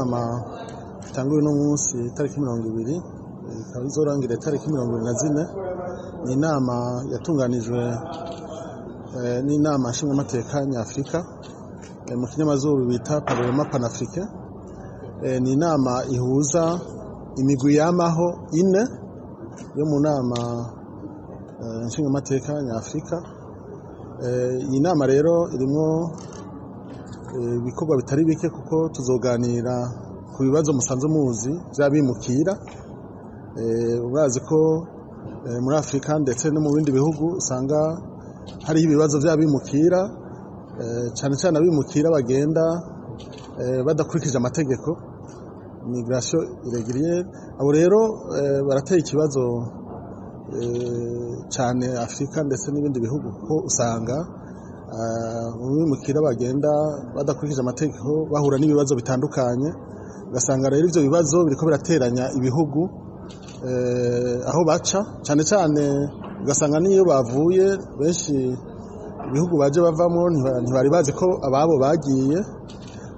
inama itanguye uno munsi itariki 20 ikaba izorangira itariki 24. Ni inama yatunganijwe n'inama nshingamateka nyafrika mu kinyamazuru bita Parlement Panafricain. Ni inama ihuza imigwi yamaho ine yo mu nama nshingamateka nyafrika. Iyi nama rero irimo ibikorwa bitari bike kuko tuzoganira ku bibazo musanzwe muzi by'abimukira. Urazi ko muri Afrika ndetse no mu bindi bihugu usanga hari ibibazo by'abimukira, cyane cyane abimukira bagenda badakurikije amategeko, migration irrégulière. Abo rero barateye ikibazo cyane Afrika ndetse n'ibindi bihugu kuko usanga abimukira bagenda badakurikije amategeko bahura n'ibibazo bitandukanye. Ugasanga rero ivyo bibazo biriko birateranya ibihugu aho baca, cyane cyane ugasanga niyo bavuye benshi ibihugu baje bavamo ntibari bazi ko ababo bagiye,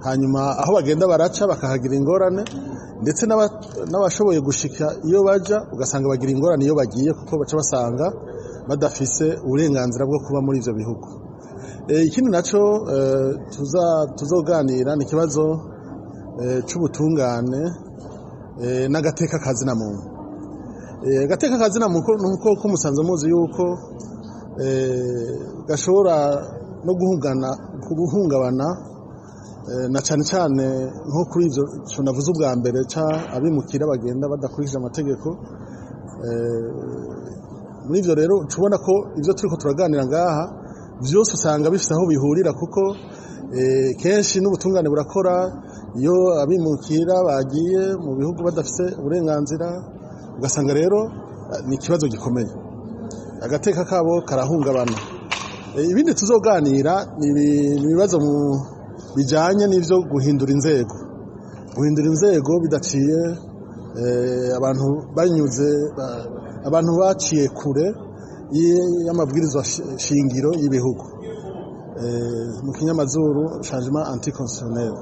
hanyuma aho bagenda baraca bakahagira ingorane, ndetse n'abashoboye gushika iyo baja ugasanga bagira ingorane iyo bagiye kuko baca basanga badafise uburenganzira bwo kuba muri ivyo bihugu. Ikindi naco tuzoganira ni ikibazo c'ubutungane n'agateka kazina muntu. Agateka kazina muntu nuko musanzwe muzi yuko gashobora no guhungabana na cyane cyane nko kuri ivyo navuze ubwa mbere abimukira bagenda badakurikije amategeko. Muri ivyo rero tubona ko ivyo turiko turaganira ngaha vyose usanga bifite aho bihurira kuko kenshi n'ubutungane burakora iyo abimukira bagiye mu bihugu badafite uburenganzira. Ugasanga rero ni ikibazo gikomeye, agateka kabo karahungabana. Ibindi tuzoganira ni ibibazo bijanye n'ivyo guhindura inzego bidaciye abantu baciye kure y'amabwirizwa shingiro y'ibihugu, mu kinyamazuru changement anticonstitutionnel.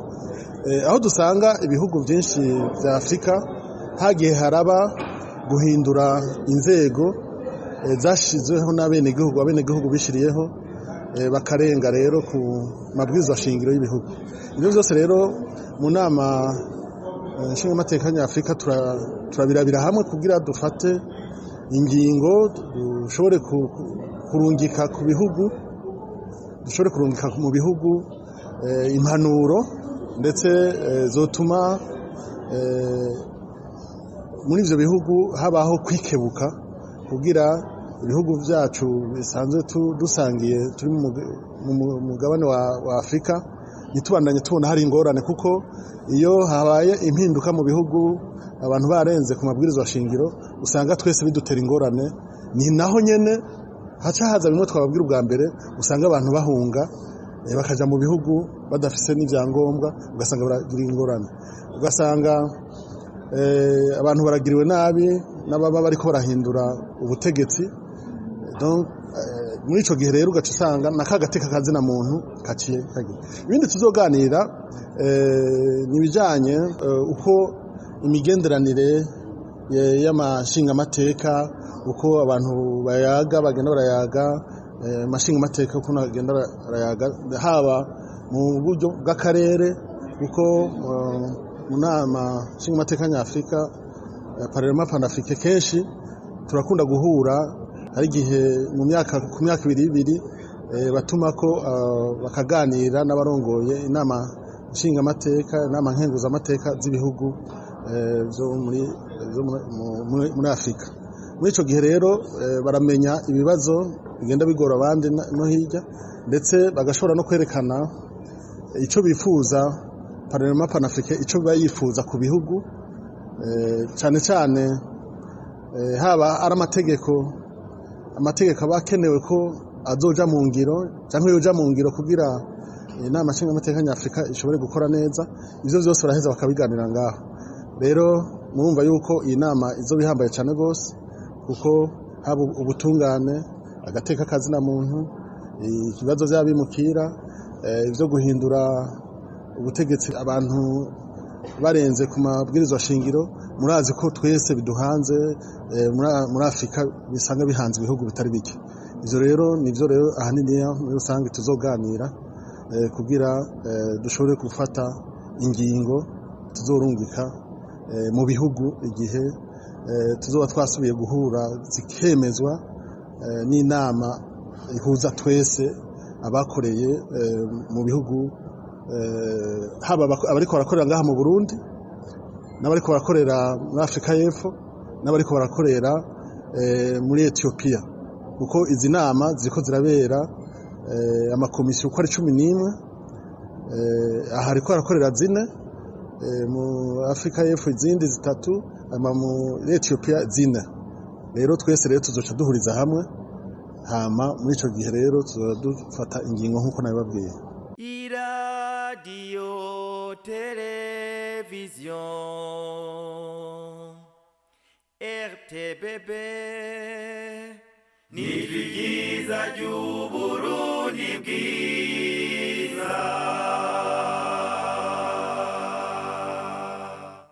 Aho dusanga ibihugu byinshi vya Afrika hagiye haraba guhindura inzego zashizweho abenegihugu bishiriyeho, bakarenga rero ku mabwirizwa shingiro y'ibihugu. Ibyo byose rero mu nama nshingamateka nyafrika turabirabira hamwe kugira dufate ingingo dushobore kurungika mu bihugu impanuro ndetse zotuma muri ivyo bihugu habaho kwikebuka kugira ibihugu vyacu bisanzwe dusangiye turi mu mugabane wa Afrika nitubandanye tubona hari ingorane, kuko iyo habaye impinduka mu bihugu abantu barenze ku mabwirizwa shingiro usanga twese bidutera ingorane. Ni naho nyene haca haza bimwe twababwira ubwa mbere, usanga abantu bahunga bakaja mu bihugu badafise n'ivyangombwa, ugasanga baragira ingorane, ugasanga abantu baragiriwe nabi n'ababa bariko barahindura ubutegetsi. Donc muri ico gihe rero ugaca usanga nakagateka kazina muntu kaciye kagira. Ibindi tuzoganira nibijanye uko imigenderanire y'amashingamateka, uko abantu bagenda barayaga amashingamateka, uko bagenda barayaga haba mu buryo bw'akarere, kuko mu nama nshingamateka nyafrika Parlement Panafricain kenshi turakunda guhura. Hari igihe ku myaka ibiri batumako bakaganira n'abarongoye inama nshingamateka, inama nkenguzamateka z'ibihugu zo muri Afrika. Muri ico gihe rero baramenya ibibazo bigenda bigora abandi no hirya, ndetse bagashobora no kwerekana ico bifuza Parlement Panafricain, ico bayifuza ku bihugu, cyane cyane haba ari amategeko aba akenewe ko azoja mu ngiro cyangwa yoja mu ngiro kugira inama nshingamateka nyafrika ishobore gukora neza. Ivyo vyose baraheza bakabiganira ngaho. Rero murumva yuko iyi nama izobihambaye cyane gose, kuko haba ubutungane, agateka kazina muntu, ikibazo vy'abimukira, ivyo guhindura ubutegetsi abantu barenze ku mabwirizwa shingiro murazi ko twese biduhanze muri Afrika bisanga bihanze ibihugu bitari bike ivyo rero nivyo rero ahanini muri rusange tuzoganira kugira dushobore gufata ingingo tuzorungika mu bihugu igihe tuzoba twasubiye guhura zikemezwa n'inama ihuza twese abakoreye mu bihugu haba abariko barakorera ngaha mu Burundi n'abariko barakorera muri Afrika y'Epfo n'abariko barakorera muri Ethiopia kuko izi nama ziriko zirabera amakomisiyo uko ari 11 aha hariko barakorera zine mu Afrika y'Epfo izindi zitatu muri Ethiopia zine rero twese rero tuzoca duhuriza hamwe hama muri ico gihe rero tuzodufata ingingo nkuko nabibabwiye. Radio Television RTBB Nijwi ryiza ry'Uburundi bwiza